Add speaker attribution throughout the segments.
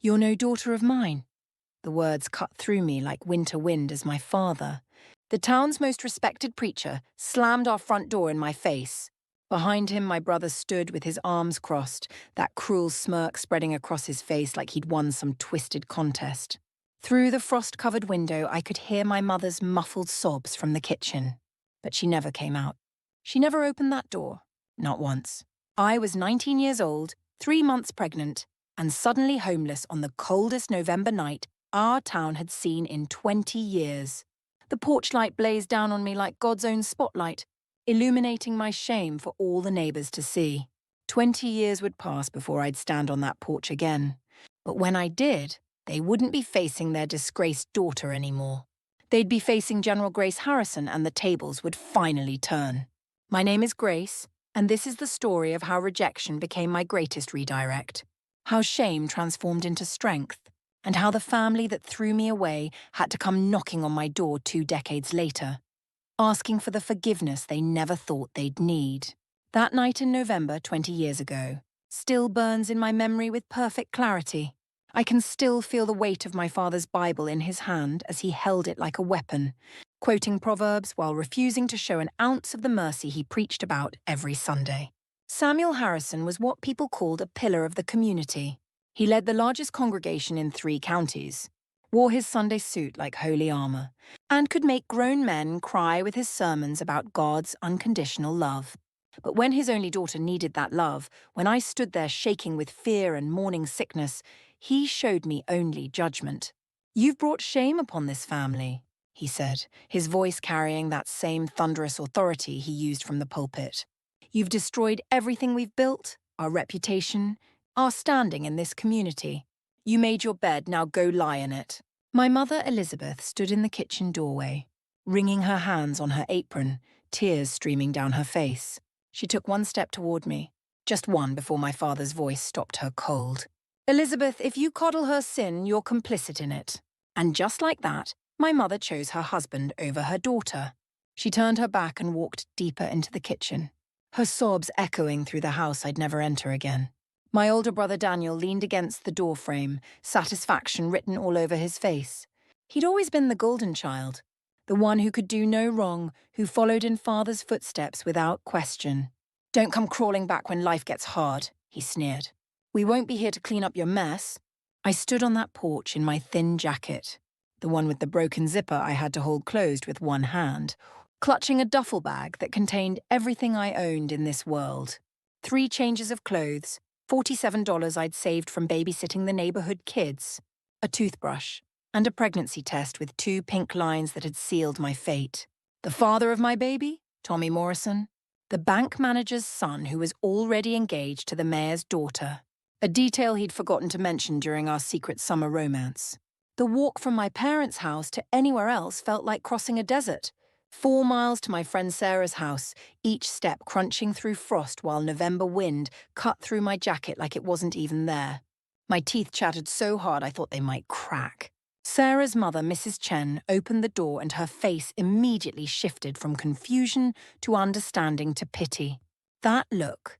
Speaker 1: "You're no daughter of mine." The words cut through me like winter wind as my father, the town's most respected preacher, slammed our front door in my face. Behind him, my brother stood with his arms crossed, that cruel smirk spreading across his face like he'd won some twisted contest. Through the frost-covered window, I could hear my mother's muffled sobs from the kitchen. But she never came out. She never opened that door. Not once. I was 19 years old, 3 months pregnant, and suddenly homeless on the coldest November night our town had seen in 20 years. The porch light blazed down on me like God's own spotlight, illuminating my shame for all the neighbours to see. 20 years would pass before I'd stand on that porch again. But when I did, they wouldn't be facing their disgraced daughter anymore. They'd be facing General Grace Harrison, and the tables would finally turn. My name is Grace, and this is the story of how rejection became my greatest redirect, how shame transformed into strength, and how the family that threw me away had to come knocking on my door 2 decades later, asking for the forgiveness they never thought they'd need. That night in November 20 years ago still burns in my memory with perfect clarity. I can still feel the weight of my father's Bible in his hand as he held it like a weapon, quoting Proverbs while refusing to show an ounce of the mercy he preached about every Sunday. Samuel Harrison was what people called a pillar of the community. He led the largest congregation in 3 counties, wore his Sunday suit like holy armor, and could make grown men cry with his sermons about God's unconditional love. But when his only daughter needed that love, when I stood there shaking with fear and morning sickness, he showed me only judgment. "You've brought shame upon this family," he said, his voice carrying that same thunderous authority he used from the pulpit. "You've destroyed everything we've built, our reputation, our standing in this community. You made your bed, now go lie in it." My mother, Elizabeth, stood in the kitchen doorway, wringing her hands on her apron, tears streaming down her face. She took 1 step toward me, just one before my father's voice stopped her cold. "Elizabeth, if you coddle her sin, you're complicit in it." And just like that, my mother chose her husband over her daughter. She turned her back and walked deeper into the kitchen, her sobs echoing through the house I'd never enter again. My older brother Daniel leaned against the doorframe, satisfaction written all over his face. He'd always been the golden child, the one who could do no wrong, who followed in father's footsteps without question. "Don't come crawling back when life gets hard," he sneered. "We won't be here to clean up your mess." I stood on that porch in my thin jacket, the one with the broken zipper I had to hold closed with one hand, clutching a duffel bag that contained everything I owned in this world. 3 changes of clothes, $47 I'd saved from babysitting the neighborhood kids, a toothbrush, and a pregnancy test with 2 pink lines that had sealed my fate. The father of my baby, Tommy Morrison, the bank manager's son who was already engaged to the mayor's daughter, a detail he'd forgotten to mention during our secret summer romance. The walk from my parents' house to anywhere else felt like crossing a desert. 4 miles to my friend Sarah's house, each step crunching through frost while November wind cut through my jacket like it wasn't even there. My teeth chattered so hard I thought they might crack. Sarah's mother, Mrs. Chen, opened the door and her face immediately shifted from confusion to understanding to pity. That look,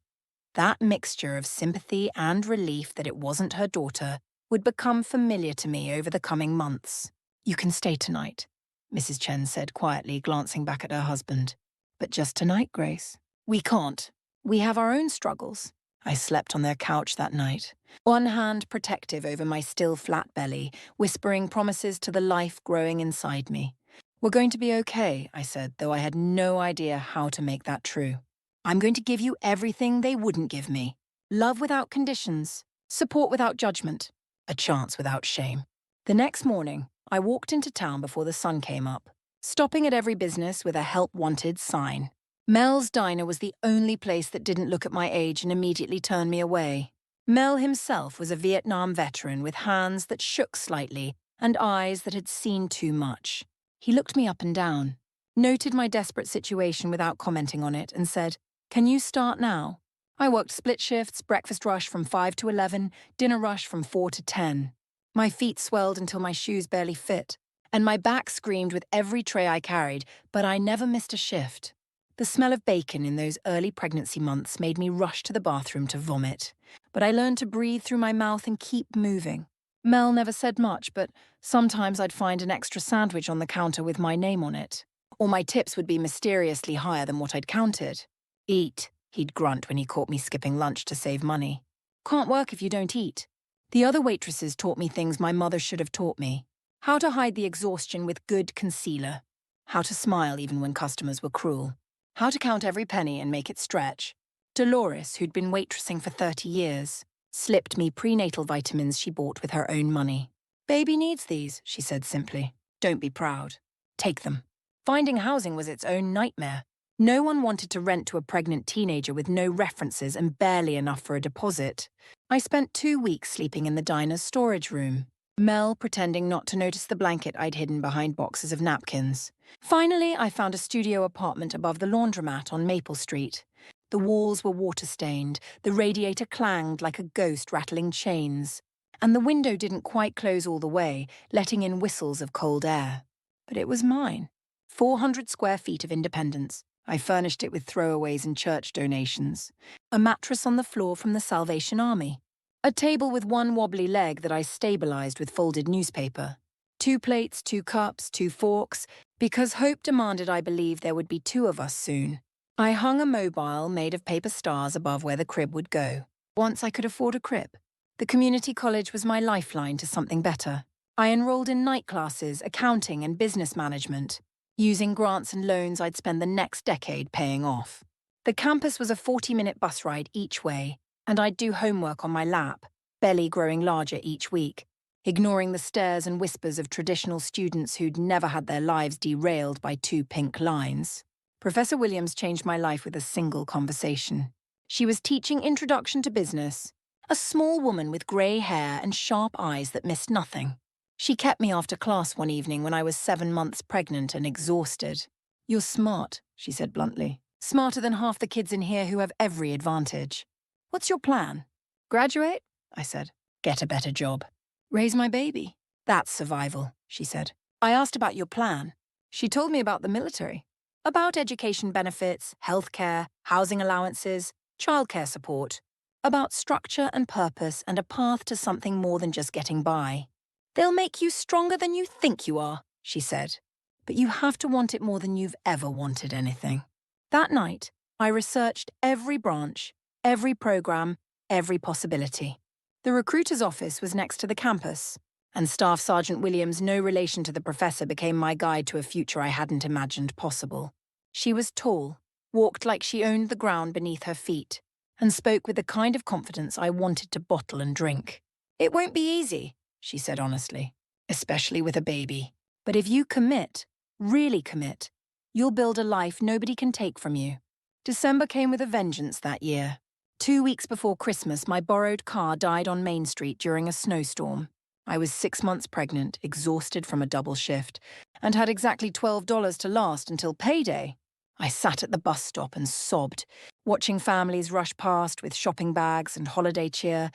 Speaker 1: that mixture of sympathy and relief that it wasn't her daughter, would become familiar to me over the coming months. "You can stay tonight," Mrs. Chen said quietly, glancing back at her husband. "But just tonight, Grace." "We can't. We have our own struggles." I slept on their couch that night, one hand protective over my still flat belly, whispering promises to the life growing inside me. "We're going to be okay," I said, though I had no idea how to make that true. "I'm going to give you everything they wouldn't give me. Love without conditions, support without judgment, a chance without shame." The next morning, I walked into town before the sun came up, stopping at every business with a help wanted sign. Mel's Diner was the only place that didn't look at my age and immediately turn me away. Mel himself was a Vietnam veteran with hands that shook slightly and eyes that had seen too much. He looked me up and down, noted my desperate situation without commenting on it, and said, "Can you start now?" I worked split shifts, breakfast rush from 5 to 11, dinner rush from 4 to 10. My feet swelled until my shoes barely fit, and my back screamed with every tray I carried, but I never missed a shift. The smell of bacon in those early pregnancy months made me rush to the bathroom to vomit, but I learned to breathe through my mouth and keep moving. Mel never said much, but sometimes I'd find an extra sandwich on the counter with my name on it. Or my tips would be mysteriously higher than what I'd counted. Eat, he'd grunt when he caught me skipping lunch to save money. Can't work if you don't eat. The other waitresses taught me things my mother should have taught me. How to hide the exhaustion with good concealer. How to smile even when customers were cruel. How to count every penny and make it stretch. Dolores, who'd been waitressing for 30 years, slipped me prenatal vitamins she bought with her own money. Baby needs these, she said simply. Don't be proud. Take them. Finding housing was its own nightmare. No one wanted to rent to a pregnant teenager with no references and barely enough for a deposit. I spent 2 weeks sleeping in the diner's storage room, Mel pretending not to notice the blanket I'd hidden behind boxes of napkins. Finally, I found a studio apartment above the laundromat on Maple Street. The walls were water-stained, the radiator clanged like a ghost rattling chains, and the window didn't quite close all the way, letting in whistles of cold air. But it was mine. 400 square feet of independence. I furnished it with throwaways and church donations. A mattress on the floor from the Salvation Army. A table with one wobbly leg that I stabilized with folded newspaper. 2 plates, 2 cups, 2 forks, because hope demanded I believe there would be 2 of us soon. I hung a mobile made of paper stars above where the crib would go. Once I could afford a crib. The community college was my lifeline to something better. I enrolled in night classes, accounting and business management. Using grants and loans I'd spend the next decade paying off. The campus was a 40-minute bus ride each way, and I'd do homework on my lap, belly growing larger each week, ignoring the stares and whispers of traditional students who'd never had their lives derailed by 2 pink lines. Professor Williams changed my life with a single conversation. She was teaching Introduction to Business, a small woman with grey hair and sharp eyes that missed nothing. She kept me after class one evening when I was 7 months pregnant and exhausted. You're smart, she said bluntly. Smarter than half the kids in here who have every advantage. What's your plan? Graduate? I said. Get a better job. Raise my baby. That's survival, she said. I asked about your plan. She told me about the military. About education benefits, healthcare, housing allowances, childcare support. About structure and purpose and a path to something more than just getting by. They'll make you stronger than you think you are, she said. But you have to want it more than you've ever wanted anything. That night, I researched every branch, every program, every possibility. The recruiter's office was next to the campus, and Staff Sergeant Williams' no relation to the professor became my guide to a future I hadn't imagined possible. She was tall, walked like she owned the ground beneath her feet, and spoke with the kind of confidence I wanted to bottle and drink. It won't be easy, she said honestly, especially with a baby. But if you commit, really commit, you'll build a life nobody can take from you. December came with a vengeance that year. 2 weeks before Christmas, my borrowed car died on Main Street during a snowstorm. I was 6 months pregnant, exhausted from a double shift, and had exactly $12 to last until payday. I sat at the bus stop and sobbed, watching families rush past with shopping bags and holiday cheer,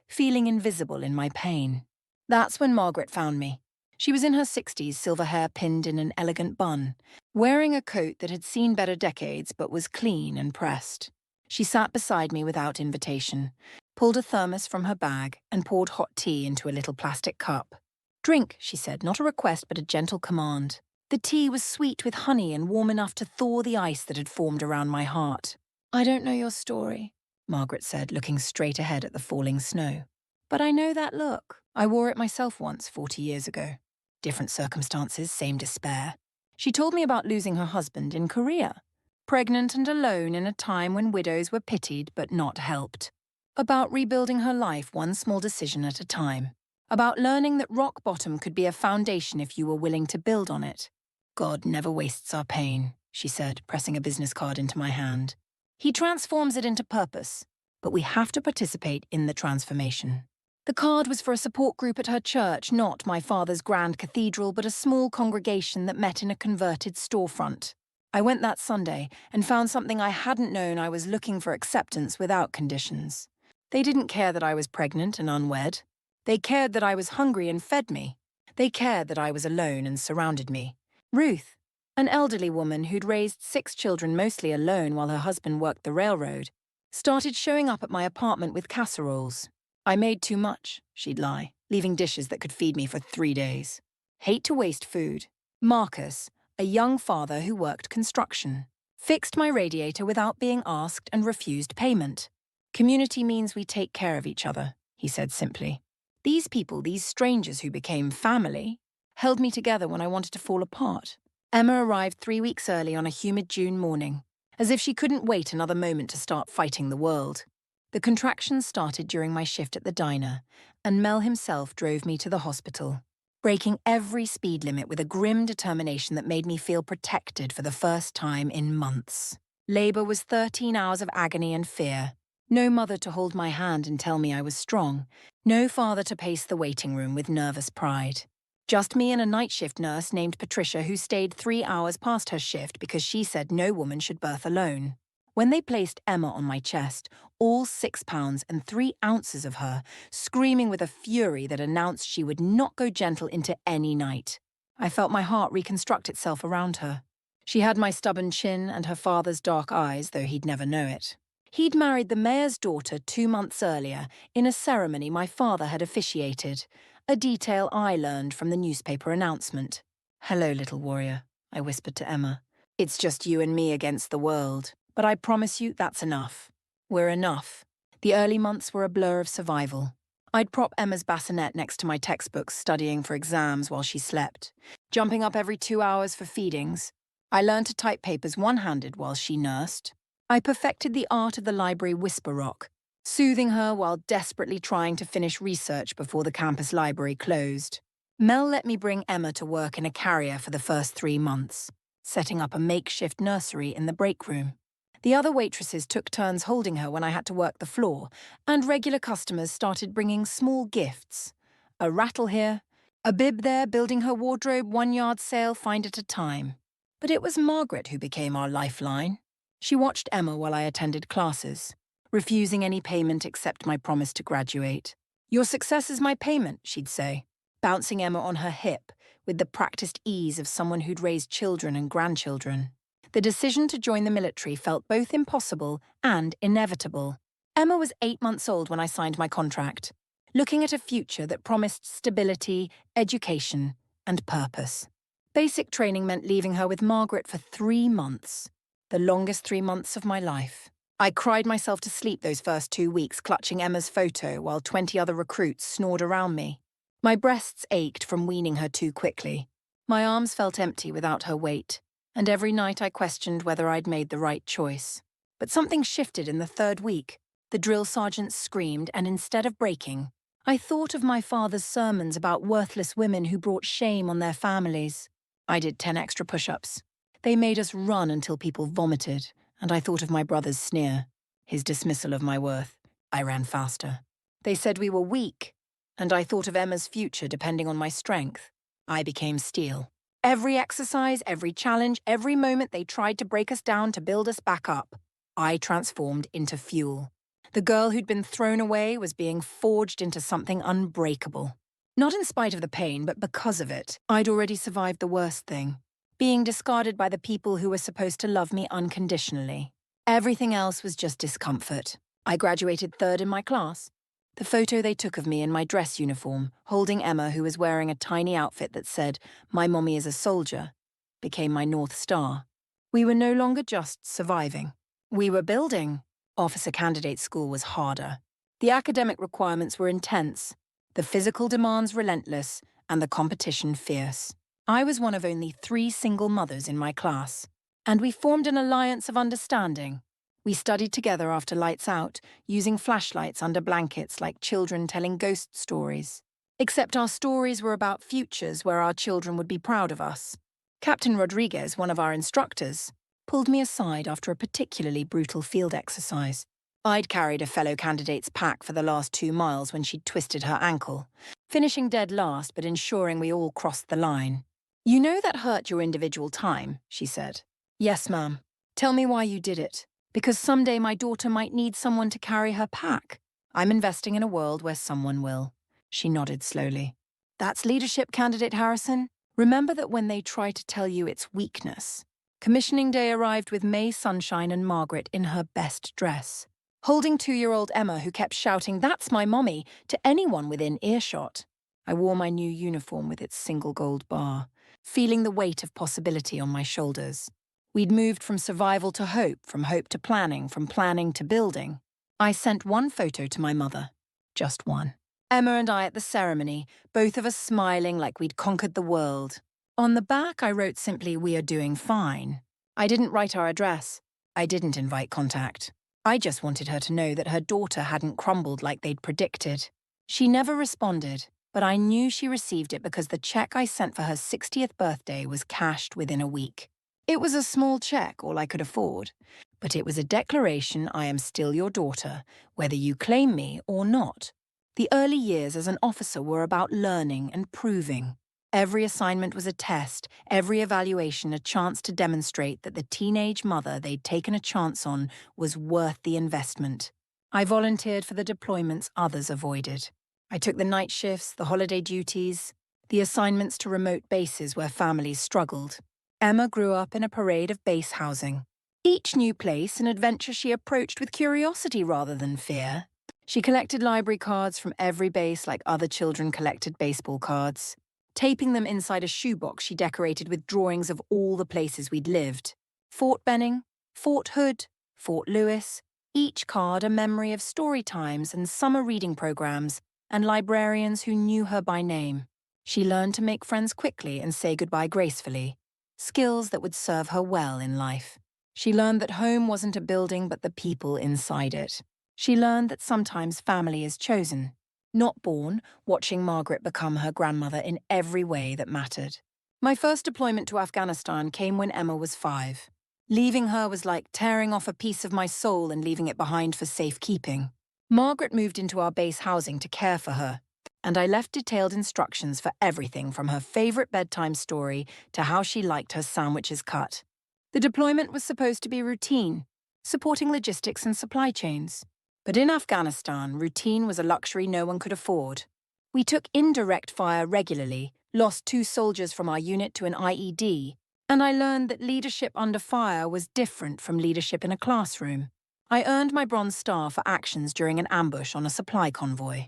Speaker 1: feeling invisible in my pain. That's when Margaret found me. She was in her 60s, silver hair pinned in an elegant bun, wearing a coat that had seen better decades but was clean and pressed. She sat beside me without invitation, pulled a thermos from her bag, and poured hot tea into a little plastic cup. Drink, she said, not a request but a gentle command. The tea was sweet with honey and warm enough to thaw the ice that had formed around my heart. I don't know your story, Margaret said, looking straight ahead at the falling snow. But I know that look. I wore it myself once, 40 years ago. Different circumstances, same despair. She told me about losing her husband in Korea. Pregnant and alone in a time when widows were pitied but not helped. About rebuilding her life one small decision at a time. About learning that rock bottom could be a foundation if you were willing to build on it. God never wastes our pain, she said, pressing a business card into my hand. He transforms it into purpose, but we have to participate in the transformation. The card was for a support group at her church, not my father's grand cathedral, but a small congregation that met in a converted storefront. I went that Sunday and found something I hadn't known. I was looking for acceptance without conditions. They didn't care that I was pregnant and unwed. They cared that I was hungry and fed me. They cared that I was alone and surrounded me. Ruth, an elderly woman who'd raised 6 children mostly alone while her husband worked the railroad, started showing up at my apartment with casseroles. I made too much, she'd lie, leaving dishes that could feed me for 3 days. Hate to waste food. Marcus, a young father who worked construction, fixed my radiator without being asked and refused payment. Community means we take care of each other, he said simply. These people, these strangers who became family, held me together when I wanted to fall apart. Emma arrived 3 weeks early on a humid June morning, as if she couldn't wait another moment to start fighting the world. The contractions started during my shift at the diner, and Mel himself drove me to the hospital, breaking every speed limit with a grim determination that made me feel protected for the first time in months. Labor was 13 hours of agony and fear. No mother to hold my hand and tell me I was strong. No father to pace the waiting room with nervous pride. Just me and a night shift nurse named Patricia who stayed 3 hours past her shift because she said no woman should birth alone. When they placed Emma on my chest, all 6 pounds and 3 ounces of her, screaming with a fury that announced she would not go gentle into any night, I felt my heart reconstruct itself around her. She had my stubborn chin and her father's dark eyes, though he'd never know it. He'd married the mayor's daughter 2 months earlier in a ceremony my father had officiated, a detail I learned from the newspaper announcement. "Hello, little warrior," I whispered to Emma. "It's just you and me against the world, but I promise you that's enough. We're enough." The early months were a blur of survival. I'd prop Emma's bassinet next to my textbooks, studying for exams while she slept, jumping up every 2 hours for feedings. I learned to type papers one-handed while she nursed. I perfected the art of the library whisper rock, soothing her while desperately trying to finish research before the campus library closed. Mel let me bring Emma to work in a carrier for the first 3 months, setting up a makeshift nursery in the break room. The other waitresses took turns holding her when I had to work the floor, and regular customers started bringing small gifts. A rattle here, a bib there, building her wardrobe 1 yard sale find at a time. But it was Margaret who became our lifeline. She watched Emma while I attended classes, refusing any payment except my promise to graduate. "Your success is my payment," she'd say, bouncing Emma on her hip with the practiced ease of someone who'd raised children and grandchildren. The decision to join the military felt both impossible and inevitable. Emma was 8 months old when I signed my contract, looking at a future that promised stability, education, and purpose. Basic training meant leaving her with Margaret for 3 months, the longest 3 months of my life. I cried myself to sleep those first 2 weeks, clutching Emma's photo while 20 other recruits snored around me. My breasts ached from weaning her too quickly. My arms felt empty without her weight, and every night I questioned whether I'd made the right choice. But something shifted in the 3rd week. The drill sergeant screamed, and instead of breaking, I thought of my father's sermons about worthless women who brought shame on their families. I did 10 extra push-ups. They made us run until people vomited, and I thought of my brother's sneer, his dismissal of my worth. I ran faster. They said we were weak, and I thought of Emma's future depending on my strength. I became steel. Every exercise, every challenge, every moment they tried to break us down to build us back up, I transformed into fuel. The girl who'd been thrown away was being forged into something unbreakable. Not in spite of the pain, but because of it. I'd already survived the worst thing, being discarded by the people who were supposed to love me unconditionally. Everything else was just discomfort. I graduated 3rd in my class. The photo they took of me in my dress uniform, holding Emma, who was wearing a tiny outfit that said, "My mommy is a soldier," became my North Star. We were no longer just surviving. We were building. Officer candidate school was harder. The academic requirements were intense, the physical demands relentless, and the competition fierce. I was one of only 3 single mothers in my class, and we formed an alliance of understanding. We studied together after lights out, using flashlights under blankets like children telling ghost stories. Except our stories were about futures where our children would be proud of us. Captain Rodriguez, one of our instructors, pulled me aside after a particularly brutal field exercise. I'd carried a fellow candidate's pack for the last 2 miles when she'd twisted her ankle, finishing dead last but ensuring we all crossed the line. "You know that hurt your individual time," she said. "Yes, ma'am. Tell me why you did it. Because someday my daughter might need someone to carry her pack. I'm investing in a world where someone will." She nodded slowly. "That's leadership, Candidate Harrison. Remember that when they try to tell you it's weakness." Commissioning day arrived with May Sunshine and Margaret in her best dress, holding 2-year-old Emma, who kept shouting, "That's my mommy," to anyone within earshot. I wore my new uniform with its single gold bar, feeling the weight of possibility on my shoulders. We'd moved from survival to hope, from hope to planning, from planning to building. I sent one photo to my mother. Just one. Emma and I at the ceremony, both of us smiling like we'd conquered the world. On the back, I wrote simply, "We are doing fine." I didn't write our address. I didn't invite contact. I just wanted her to know that her daughter hadn't crumbled like they'd predicted. She never responded, but I knew she received it because the check I sent for her 60th birthday was cashed within a week. It was a small check, all I could afford, but it was a declaration I am still your daughter, whether you claim me or not. The early years as an officer were about learning and proving. Every assignment was a test, every evaluation a chance to demonstrate that the teenage mother they'd taken a chance on was worth the investment. I volunteered for the deployments others avoided. I took the night shifts, the holiday duties, the assignments to remote bases where families struggled. Emma grew up in a parade of base housing. Each new place an adventure she approached with curiosity rather than fear. She collected library cards from every base like other children collected baseball cards, taping them inside a shoebox she decorated with drawings of all the places we'd lived. Fort Benning, Fort Hood, Fort Lewis, each card a memory of story times and summer reading programs and librarians who knew her by name. She learned to make friends quickly and say goodbye gracefully, skills that would serve her well in life. She learned that home wasn't a building but the people inside it. She learned that sometimes family is chosen, not born, watching Margaret become her grandmother in every way that mattered. My first deployment to Afghanistan came when Emma was 5. Leaving her was like tearing off a piece of my soul and leaving it behind for safekeeping. Margaret moved into our base housing to care for her, and I left detailed instructions for everything from her favorite bedtime story to how she liked her sandwiches cut. The deployment was supposed to be routine, supporting logistics and supply chains. But in Afghanistan, routine was a luxury no one could afford. We took indirect fire regularly, lost 2 soldiers from our unit to an IED, and I learned that leadership under fire was different from leadership in a classroom. I earned my Bronze Star for actions during an ambush on a supply convoy.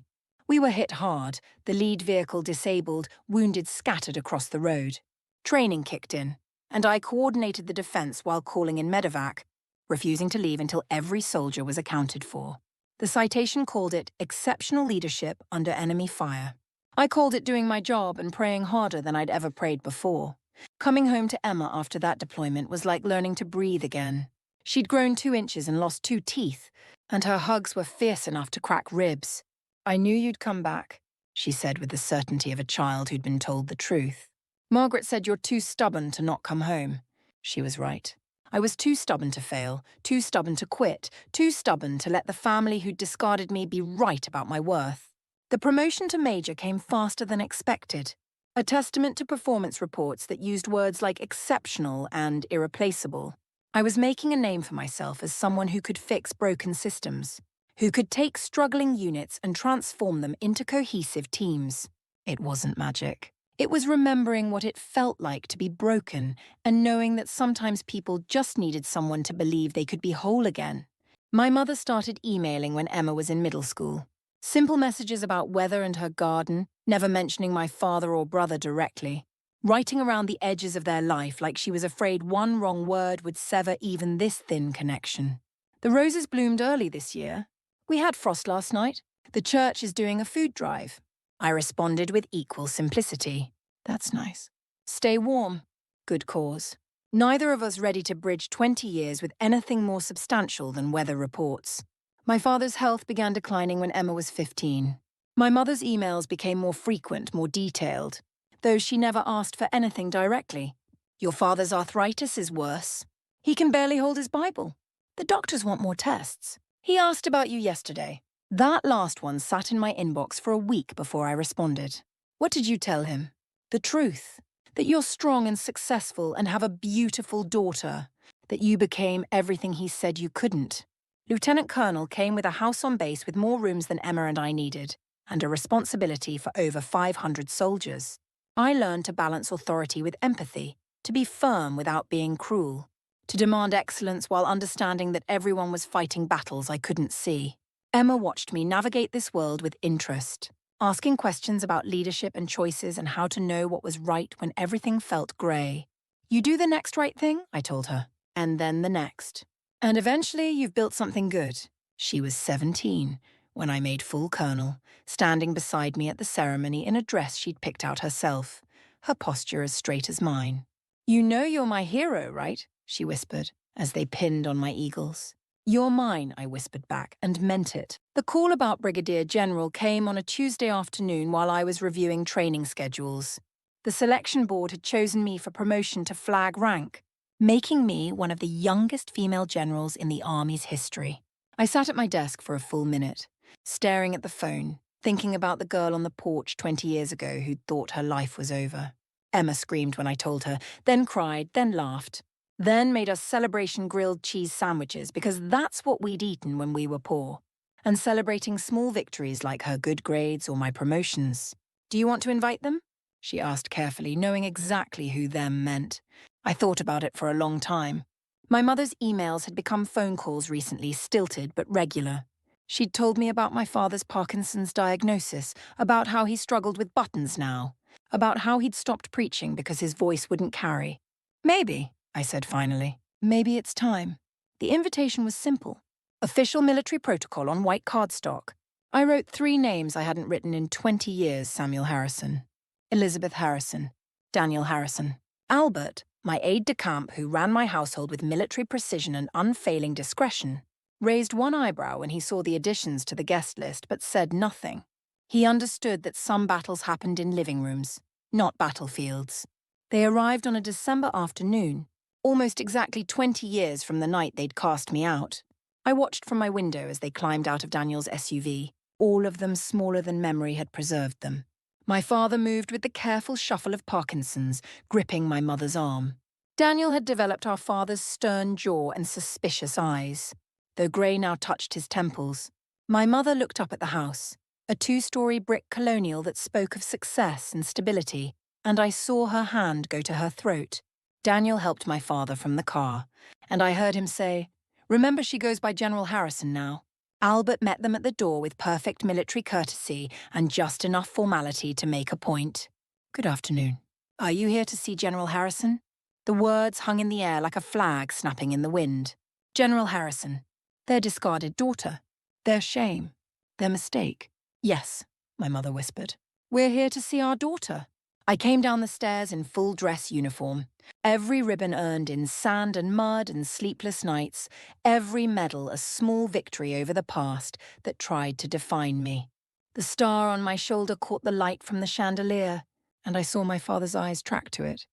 Speaker 1: We were hit hard, the lead vehicle disabled, wounded scattered across the road. Training kicked in, and I coordinated the defense while calling in medevac, refusing to leave until every soldier was accounted for. The citation called it exceptional leadership under enemy fire. I called it doing my job and praying harder than I'd ever prayed before. Coming home to Emma after that deployment was like learning to breathe again. She'd grown 2 inches and lost 2 teeth, and her hugs were fierce enough to crack ribs. "I knew you'd come back," she said with the certainty of a child who'd been told the truth. "Margaret said you're too stubborn to not come home." She was right. I was too stubborn to fail, too stubborn to quit, too stubborn to let the family who'd discarded me be right about my worth. The promotion to major came faster than expected, a testament to performance reports that used words like exceptional and irreplaceable. I was making a name for myself as someone who could fix broken systems, who could take struggling units and transform them into cohesive teams. It wasn't magic. It was remembering what it felt like to be broken and knowing that sometimes people just needed someone to believe they could be whole again. My mother started emailing when Emma was in middle school. Simple messages about weather and her garden, never mentioning my father or brother directly. Writing around the edges of their life like she was afraid one wrong word would sever even this thin connection. The roses bloomed early this year. We had frost last night. The church is doing a food drive. I responded with equal simplicity. That's nice. Stay warm. Good cause. Neither of us ready to bridge 20 years with anything more substantial than weather reports. My father's health began declining when Emma was 15. My mother's emails became more frequent, more detailed, though she never asked for anything directly. "Your father's arthritis is worse. He can barely hold his Bible. The doctors want more tests. He asked about you yesterday." That last one sat in my inbox for a week before I responded. "What did you tell him?" "The truth. That you're strong and successful and have a beautiful daughter. That you became everything he said you couldn't." Lieutenant Colonel came with a house on base with more rooms than Emma and I needed, and a responsibility for over 500 soldiers. I learned to balance authority with empathy, to be firm without being cruel, to demand excellence while understanding that everyone was fighting battles I couldn't see. Emma watched me navigate this world with interest. asking questions about leadership and choices and how to know what was right when everything felt grey. You do the next right thing, I told her, and then the next. And eventually you've built something good. She was 17 when I made full colonel, standing beside me at the ceremony in a dress she'd picked out herself, her posture as straight as mine. You know you're my hero, right? She whispered, as they pinned on my eagles. You're mine, I whispered back, and meant it. The call about Brigadier General came on a Tuesday afternoon while I was reviewing training schedules. The selection board had chosen me for promotion to flag rank, making me one of the youngest female generals in the Army's history. I sat at my desk for a full minute, staring at the phone, thinking about the girl on the porch 20 years ago who'd thought her life was over. Emma screamed when I told her, then cried, then laughed, then made us celebration grilled cheese sandwiches because that's what we'd eaten when we were poor, and celebrating small victories like her good grades or my promotions. Do you want to invite them? She asked carefully, knowing exactly who them meant. I thought about it for a long time. My mother's emails had become phone calls recently, stilted but regular. She'd told me about my father's Parkinson's diagnosis, about how he struggled with buttons now, about how he'd stopped preaching because his voice wouldn't carry. Maybe, I said finally. Maybe it's time. The invitation was simple. Official military protocol on white cardstock. I wrote 3 names I hadn't written in 20 years: Samuel Harrison, Elizabeth Harrison, Daniel Harrison. Albert, my aide-de-camp who ran my household with military precision and unfailing discretion, raised one eyebrow when he saw the additions to the guest list but said nothing. He understood that some battles happened in living rooms, not battlefields. They arrived on a December afternoon, almost exactly 20 years from the night they'd cast me out. I watched from my window as they climbed out of Daniel's SUV. All of them smaller than memory had preserved them. My father moved with the careful shuffle of Parkinson's, gripping my mother's arm. Daniel had developed our father's stern jaw and suspicious eyes, though grey now touched his temples. My mother looked up at the house, a 2-story brick colonial that spoke of success and stability, and I saw her hand go to her throat. Daniel helped my father from the car, and I heard him say, "Remember, she goes by General Harrison now." Albert met them at the door with perfect military courtesy and just enough formality to make a point. "Good afternoon. Are you here to see General Harrison?" The words hung in the air like a flag snapping in the wind. General Harrison. Their discarded daughter. Their shame. Their mistake. "Yes," my mother whispered. "We're here to see our daughter." I came down the stairs in full dress uniform, every ribbon earned in sand and mud and sleepless nights, every medal a small victory over the past that tried to define me. The star on my shoulder caught the light from the chandelier, and I saw my father's eyes track to it.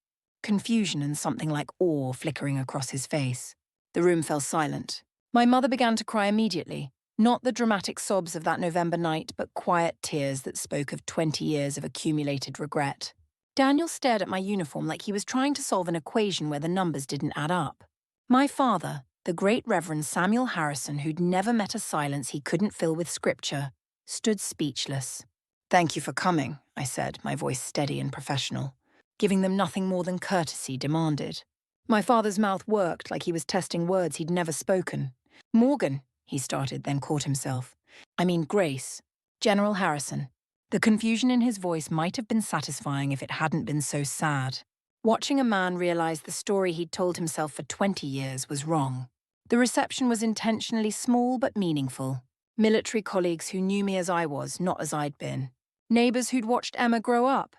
Speaker 1: Confusion and something like awe flickering across his face. The room fell silent. My mother began to cry immediately, not the dramatic sobs of that November night, but quiet tears that spoke of 20 years of accumulated regret. Daniel stared at my uniform like he was trying to solve an equation where the numbers didn't add up. My father, the great Reverend Samuel Harrison, who'd never met a silence he couldn't fill with scripture, stood speechless. "Thank you for coming," I said, my voice steady and professional, giving them nothing more than courtesy demanded. My father's mouth worked like he was testing words he'd never spoken. "Morgan," he started, then caught himself. "I mean Grace. General Harrison." The confusion in his voice might have been satisfying if it hadn't been so sad. Watching a man realize the story he'd told himself for 20 years was wrong. The reception was intentionally small but meaningful. Military colleagues who knew me as I was, not as I'd been. Neighbors who'd watched Emma grow up.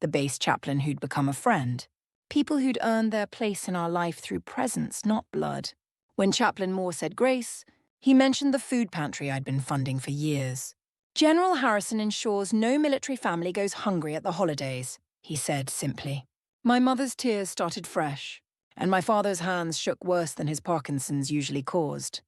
Speaker 1: The base chaplain who'd become a friend. People who'd earned their place in our life through presence, not blood. When Chaplain Moore said grace, he mentioned the food pantry I'd been funding for years. "General Harrison ensures no military family goes hungry at the holidays," he said simply. My mother's tears started fresh, and my father's hands shook worse than his Parkinson's usually caused.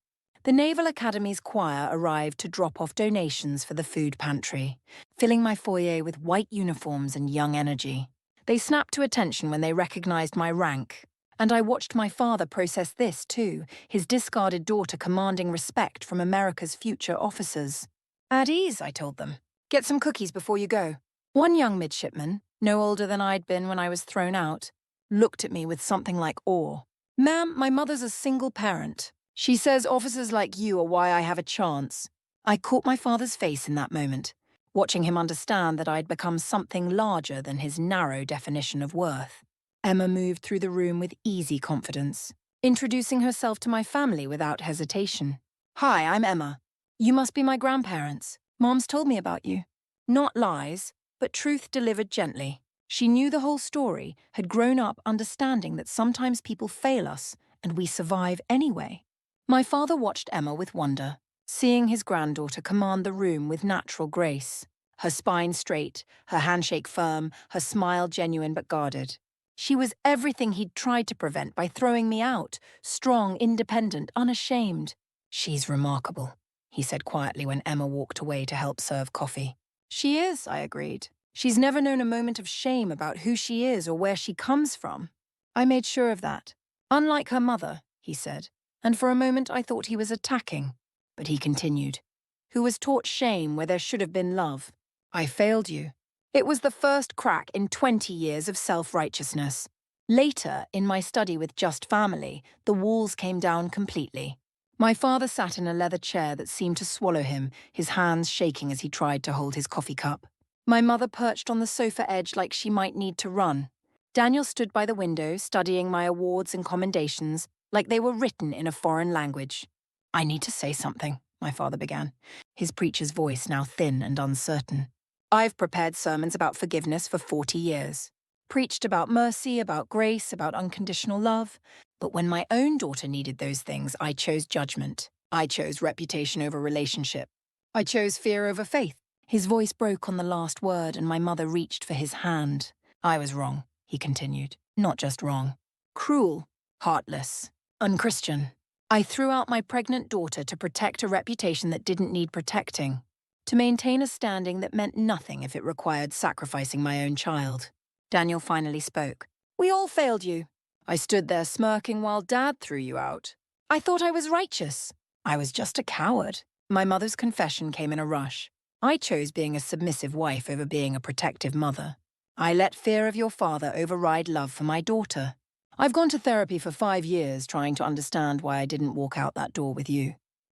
Speaker 1: The Naval Academy's choir arrived to drop off donations for the food pantry, filling my foyer with white uniforms and young energy. They snapped to attention when they recognized my rank, and I watched my father process this too, his discarded daughter commanding respect from America's future officers. "At ease," I told them. "Get some cookies before you go." One young midshipman, no older than I'd been when I was thrown out, looked at me with something like awe. "Ma'am, my mother's a single parent. She says officers like you are why I have a chance." I caught my father's face in that moment. watching him understand that I'd become something larger than his narrow definition of worth. Emma moved through the room with easy confidence, introducing herself to my family without hesitation. "Hi, I'm Emma. You must be my grandparents. Mom's told me about you." Not lies, but truth delivered gently. She knew the whole story, had grown up understanding that sometimes people fail us, and we survive anyway. My father watched Emma with wonder, seeing his granddaughter command the room with natural grace. Her spine straight, her handshake firm, her smile genuine but guarded. She was everything he'd tried to prevent by throwing me out, strong, independent, unashamed. "She's remarkable," he said quietly when Emma walked away to help serve coffee. "She is," I agreed. "She's never known a moment of shame about who she is or where she comes from." I made sure of that. "Unlike her mother," he said, and for a moment I thought he was attacking. But he continued, "Who was taught shame where there should have been love. I failed you." It was the first crack in 20 years of self-righteousness. Later, in my study with Just Family, the walls came down completely. My father sat in a leather chair that seemed to swallow him, his hands shaking as he tried to hold his coffee cup. My mother perched on the sofa edge like she might need to run. Daniel stood by the window, studying my awards and commendations like they were written in a foreign language. "I need to say something," my father began, his preacher's voice now thin and uncertain. "I've prepared sermons about forgiveness for 40 years. Preached about mercy, about grace, about unconditional love. But when my own daughter needed those things, I chose judgment. I chose reputation over relationship. I chose fear over faith." His voice broke on the last word, and my mother reached for his hand. "I was wrong," he continued. "Not just wrong. Cruel, heartless, unchristian. I threw out my pregnant daughter to protect a reputation that didn't need protecting, to maintain a standing that meant nothing if it required sacrificing my own child." Daniel finally spoke. "We all failed you. I stood there smirking while Dad threw you out. I thought I was righteous. I was just a coward." My mother's confession came in a rush. "I chose being a submissive wife over being a protective mother. I let fear of your father override love for my daughter. I've gone to therapy for 5 years trying to understand why I didn't walk out that door with you.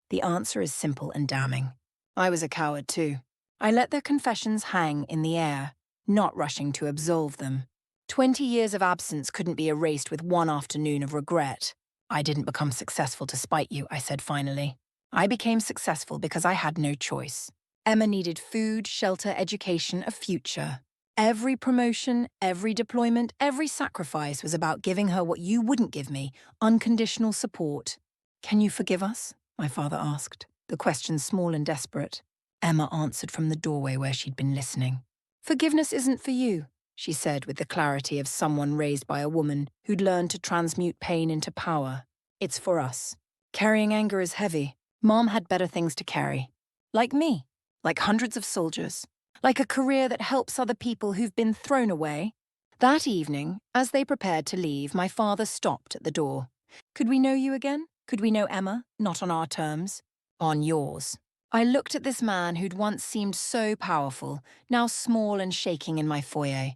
Speaker 1: The answer is simple and damning. I was a coward too. I let their confessions hang in the air, not rushing to absolve them. 20 years of absence couldn't be erased with one afternoon of regret. I didn't become successful to spite you," I said finally. "I became successful because I had no choice. Emma needed food, shelter, education, a future. Every promotion, every deployment, every sacrifice was about giving her what you wouldn't give me, unconditional support." "Can you forgive us?" my father asked, the question small and desperate. Emma answered from the doorway where she'd been listening. "Forgiveness isn't for you," she said with the clarity of someone raised by a woman who'd learned to transmute pain into power. "It's for us. Carrying anger is heavy. Mom had better things to carry. Like me. Like hundreds of soldiers. Like a career that helps other people who've been thrown away." That evening, as they prepared to leave, my father stopped at the door. "Could we know you again? Could we know Emma? Not on our terms. On yours." I looked at this man who'd once seemed so powerful, now small and shaking in my foyer,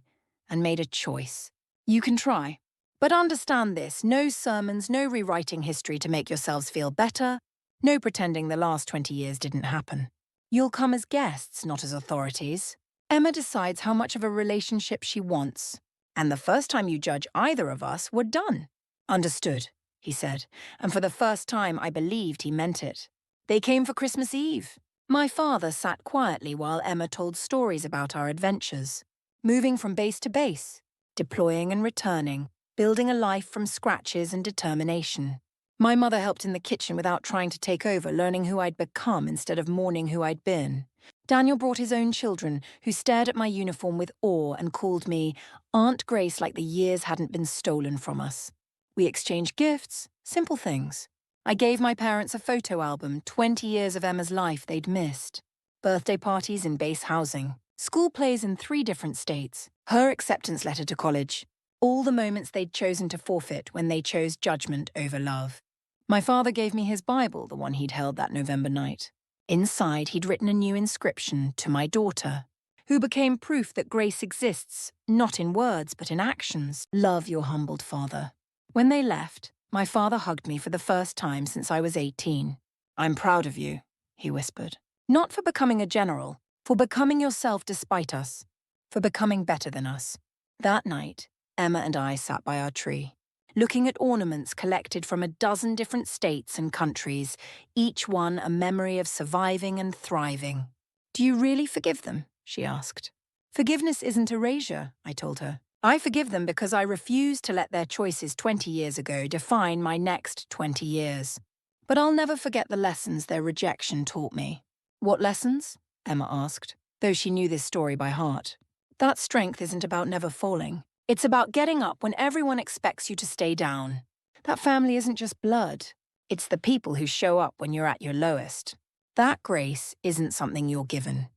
Speaker 1: and made a choice. "You can try. But understand this, no sermons, no rewriting history to make yourselves feel better, no pretending the last 20 years didn't happen. You'll come as guests, not as authorities. Emma decides how much of a relationship she wants. And the first time you judge either of us, we're done." "Understood," he said, and for the first time I believed he meant it. They came for Christmas Eve. My father sat quietly while Emma told stories about our adventures. Moving from base to base, deploying and returning, building a life from scratches and determination. My mother helped in the kitchen without trying to take over, learning who I'd become instead of mourning who I'd been. Daniel brought his own children, who stared at my uniform with awe and called me Aunt Grace like the years hadn't been stolen from us. We exchanged gifts, simple things. I gave my parents a photo album, 20 years of Emma's life they'd missed. Birthday parties in base housing. School plays in 3 different states. Her acceptance letter to college. All the moments they'd chosen to forfeit when they chose judgment over love. My father gave me his Bible, the one he'd held that November night. Inside, he'd written a new inscription, "To my daughter," who became proof that grace exists, not in words but in actions. "Love your humbled father." When they left, my father hugged me for the first time since I was 18. "I'm proud of you," he whispered. "Not for becoming a general, For becoming yourself despite us, for becoming better than us. That night, Emma and I sat by our tree, looking at ornaments collected from a dozen different states and countries, each one a memory of surviving and thriving. "Do you really forgive them?" she asked. "Forgiveness isn't erasure," I told her. "I forgive them because I refuse to let their choices 20 years ago define my next 20 years. But I'll never forget the lessons their rejection taught me." "What lessons?" Emma asked, though she knew this story by heart. "That strength isn't about never falling. It's about getting up when everyone expects you to stay down. That family isn't just blood. It's the people who show up when you're at your lowest. That grace isn't something you're given.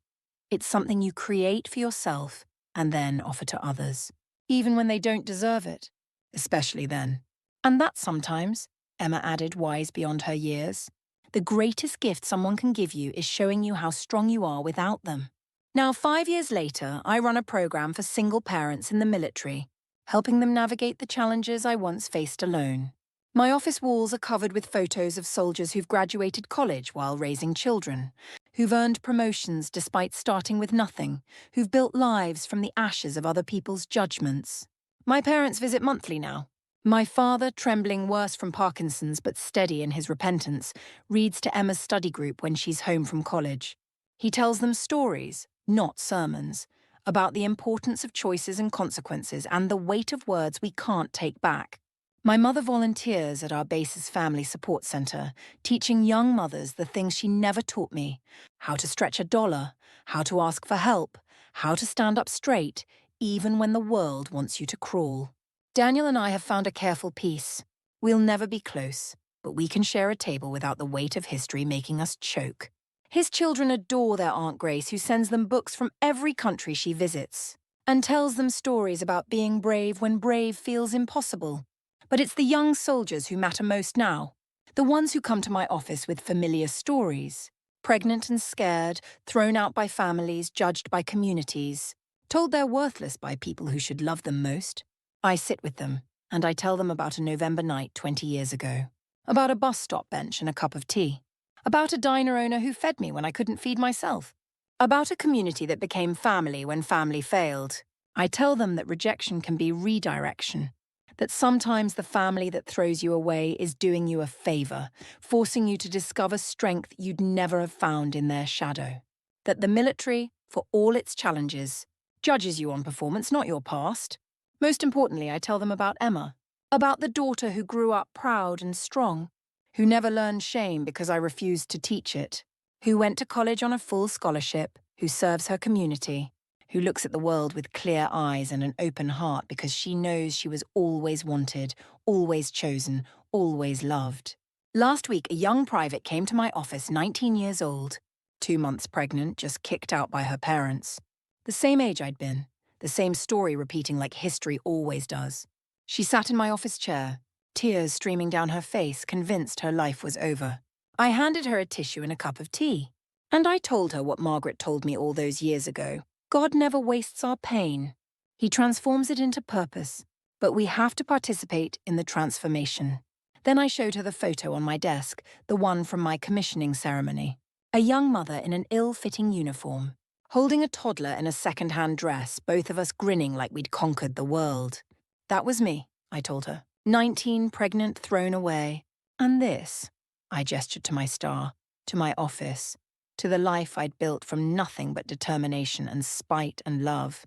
Speaker 1: It's something you create for yourself and then offer to others, even when they don't deserve it, especially then. And that sometimes," Emma added, wise beyond her years, "the greatest gift someone can give you is showing you how strong you are without them." Now, 5 years later, I run a program for single parents in the military, helping them navigate the challenges I once faced alone. My office walls are covered with photos of soldiers who've graduated college while raising children, who've earned promotions despite starting with nothing, who've built lives from the ashes of other people's judgments. My parents visit monthly now. My father, trembling worse from Parkinson's but steady in his repentance, reads to Emma's study group when she's home from college. He tells them stories, not sermons, about the importance of choices and consequences and the weight of words we can't take back. My mother volunteers at our base's family support center, teaching young mothers the things she never taught me: how to stretch a dollar, how to ask for help, how to stand up straight, even when the world wants you to crawl. Daniel and I have found a careful peace. We'll never be close, but we can share a table without the weight of history making us choke. His children adore their Aunt Grace, who sends them books from every country she visits and tells them stories about being brave when brave feels impossible. But it's the young soldiers who matter most now, the ones who come to my office with familiar stories, pregnant and scared, thrown out by families, judged by communities, told they're worthless by people who should love them most. I sit with them, and I tell them about a November night 20 years ago, about a bus stop bench and a cup of tea, about a diner owner who fed me when I couldn't feed myself, about a community that became family when family failed. I tell them that rejection can be redirection, that sometimes the family that throws you away is doing you a favor, forcing you to discover strength you'd never have found in their shadow, that the military, for all its challenges, judges you on performance, not your past. Most importantly, I tell them about Emma, about the daughter who grew up proud and strong, who never learned shame because I refused to teach it, who went to college on a full scholarship, who serves her community, who looks at the world with clear eyes and an open heart because she knows she was always wanted, always chosen, always loved. Last week, a young private came to my office, 19 years old, 2 months pregnant, just kicked out by her parents. The same age I'd been, the same story repeating like history always does. She sat in my office chair, tears streaming down her face, convinced her life was over. I handed her a tissue and a cup of tea, and I told her what Margaret told me all those years ago. God never wastes our pain. He transforms it into purpose, but we have to participate in the transformation. Then I showed her the photo on my desk, the one from my commissioning ceremony. A young mother in an ill-fitting uniform, holding a toddler in a second-hand dress, both of us grinning like we'd conquered the world. That was me, I told her. 19, pregnant, thrown away. And this, I gestured to my star, to my office, to the life I'd built from nothing but determination and spite and love,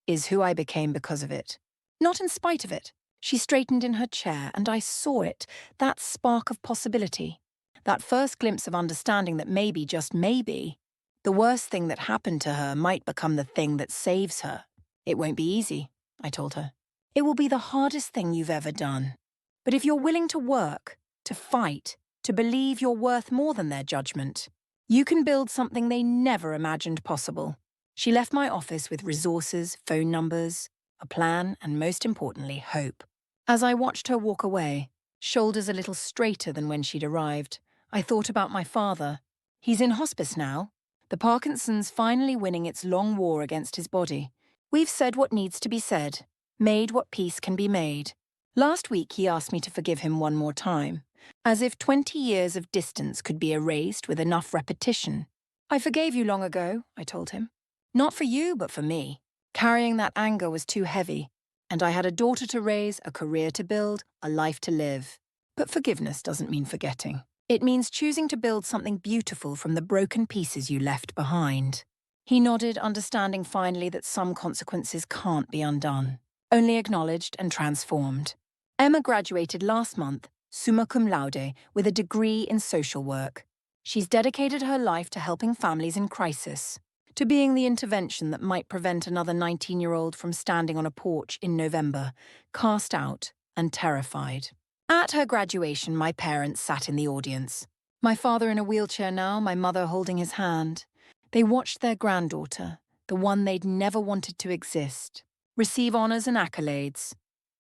Speaker 1: is who I became because of it. Not in spite of it. She straightened in her chair, and I saw it, that spark of possibility, that first glimpse of understanding that maybe, just maybe, the worst thing that happened to her might become the thing that saves her. It won't be easy, I told her. It will be the hardest thing you've ever done. But if you're willing to work, to fight, to believe you're worth more than their judgment, you can build something they never imagined possible. She left my office with resources, phone numbers, a plan, and most importantly, hope. As I watched her walk away, shoulders a little straighter than when she'd arrived, I thought about my father. He's in hospice now. The Parkinson's finally winning its long war against his body. We've said what needs to be said, made what peace can be made. Last week he asked me to forgive him one more time, as if 20 years of distance could be erased with enough repetition. I forgave you long ago, I told him. Not for you, but for me. Carrying that anger was too heavy, and I had a daughter to raise, a career to build, a life to live. But forgiveness doesn't mean forgetting. It means choosing to build something beautiful from the broken pieces you left behind. He nodded, understanding finally that some consequences can't be undone, only acknowledged and transformed. Emma graduated last month, summa cum laude, with a degree in social work. She's dedicated her life to helping families in crisis, to being the intervention that might prevent another 19-year-old from standing on a porch in November, cast out and terrified. At her graduation, my parents sat in the audience. My father in a wheelchair now, my mother holding his hand. They watched their granddaughter, the one they'd never wanted to exist, receive honours and accolades.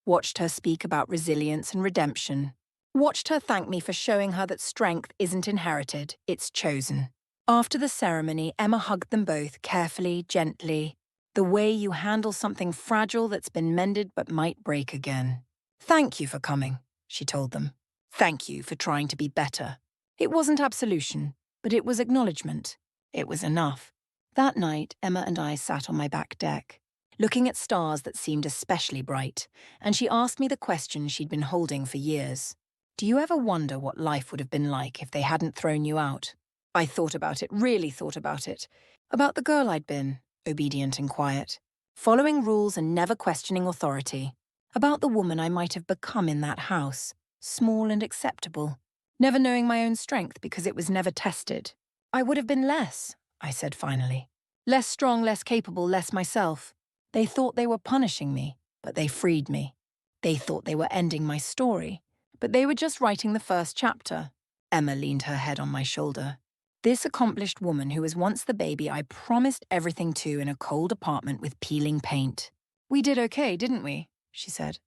Speaker 1: Watched her speak about resilience and redemption. Watched her thank me for showing her that strength isn't inherited, it's chosen. After the ceremony, Emma hugged them both, carefully, gently, the way you handle something fragile that's been mended but might break again. Thank you for coming, she told them. Thank you for trying to be better. It wasn't absolution, but it was acknowledgement. It was enough. That night, Emma and I sat on my back deck, looking at stars that seemed especially bright, and she asked me the question she'd been holding for years. Do you ever wonder what life would have been like if they hadn't thrown you out? I thought about it, really thought about it. About the girl I'd been, obedient and quiet, following rules and never questioning authority. About the woman I might have become in that house, small and acceptable, never knowing my own strength because it was never tested. I would have been less, I said finally. Less strong, less capable, less myself. They thought they were punishing me, but they freed me. They thought they were ending my story, but they were just writing the first chapter. Emma leaned her head on my shoulder. This accomplished woman who was once the baby I promised everything to in a cold apartment with peeling paint. We did okay, didn't we? She said.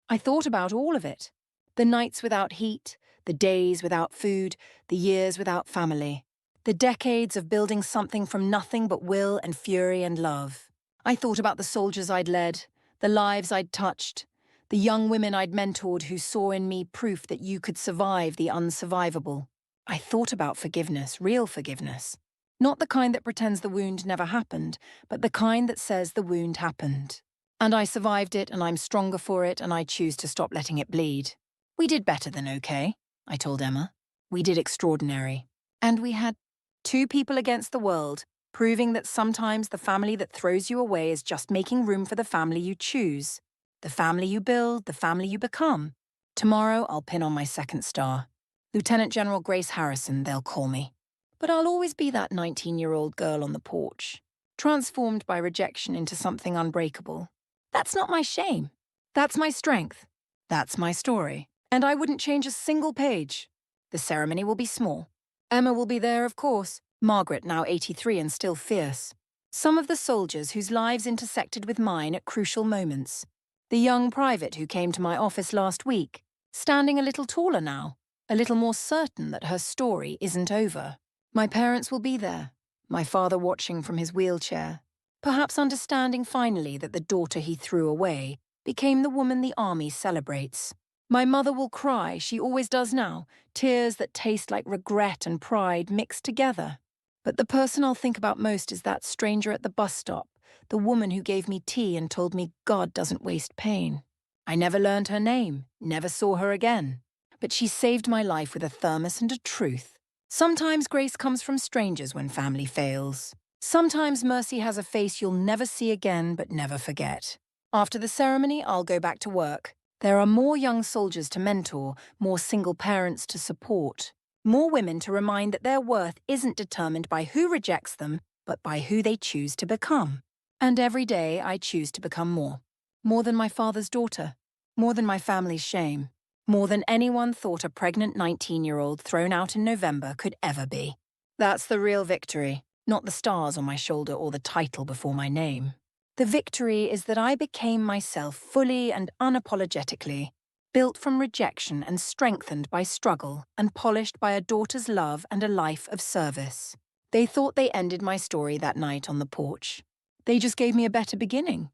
Speaker 1: I thought about all of it. The nights without heat, the days without food, the years without family. The decades of building something from nothing but will and fury and love. I thought about the soldiers I'd led, the lives I'd touched, the young women I'd mentored who saw in me proof that you could survive the unsurvivable. I thought about forgiveness, real forgiveness. Not the kind that pretends the wound never happened, but the kind that says the wound happened. And I survived it, and I'm stronger for it, and I choose to stop letting it bleed. We did better than okay, I told Emma. We did extraordinary. And we had 2 people against the world, proving that sometimes the family that throws you away is just making room for the family you choose. The family you build, the family you become. Tomorrow I'll pin on my 2nd star. Lieutenant General Grace Harrison, they'll call me. But I'll always be that 19-year-old girl on the porch, transformed by rejection into something unbreakable. That's not my shame. That's my strength. That's my story. And I wouldn't change a single page. The ceremony will be small. Emma will be there, of course. Margaret, now 83 and still fierce. Some of the soldiers whose lives intersected with mine at crucial moments. The young private who came to my office last week, standing a little taller now, a little more certain that her story isn't over. My parents will be there, my father watching from his wheelchair, perhaps understanding finally that the daughter he threw away became the woman the army celebrates. My mother will cry, she always does now, tears that taste like regret and pride mixed together. But the person I'll think about most is that stranger at the bus stop, the woman who gave me tea and told me God doesn't waste pain. I never learned her name, never saw her again. But she saved my life with a thermos and a truth. Sometimes grace comes from strangers when family fails. Sometimes mercy has a face you'll never see again but never forget. After the ceremony, I'll go back to work. There are more young soldiers to mentor, more single parents to support, more women to remind that their worth isn't determined by who rejects them, but by who they choose to become. And every day I choose to become more. More than my father's daughter. More than my family's shame. More than anyone thought a pregnant 19-year-old thrown out in November could ever be. That's the real victory, not the stars on my shoulder or the title before my name. The victory is that I became myself fully and unapologetically, built from rejection and strengthened by struggle and polished by a daughter's love and a life of service. They thought they ended my story that night on the porch. They just gave me a better beginning.